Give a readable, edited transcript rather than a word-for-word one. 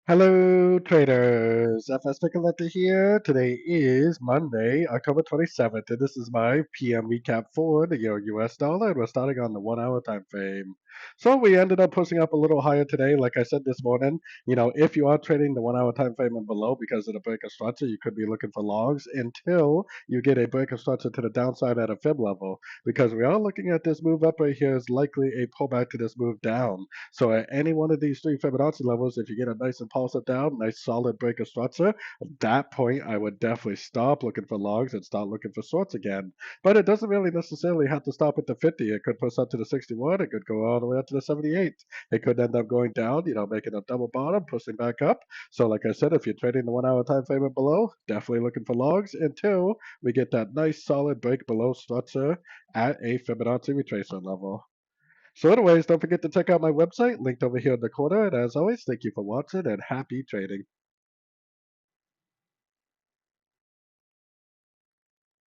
Hello, traders. FX Pip Collector here. Today is Monday, October 27th, and this is my PM recap for the Euro US dollar, and we're starting on the 1 hour time frame. So we ended up pushing up a little higher today. Like I said this morning, if you are trading the 1 hour time frame and below because of the break of structure, you could be looking for longs until you get a break of structure to the downside at a fib level, because we are looking at this move up right here is likely a pullback to this move down. So at any one of these three Fibonacci levels, if you get a nice impulsive down, nice solid break of structure, at that point I would definitely stop looking for logs and start looking for shorts again. But it doesn't really necessarily have to stop at the 50. It could push up to the 61. It could go all the way up to the 78. It could end up going down, making a double bottom, pushing back up. So like I said, if you're trading the 1 hour time frame and below, definitely looking for logs until we get that nice solid break below structure at a Fibonacci retracement level. So anyways, don't forget to check out my website, linked over here in the corner. And as always, thank you for watching and happy trading.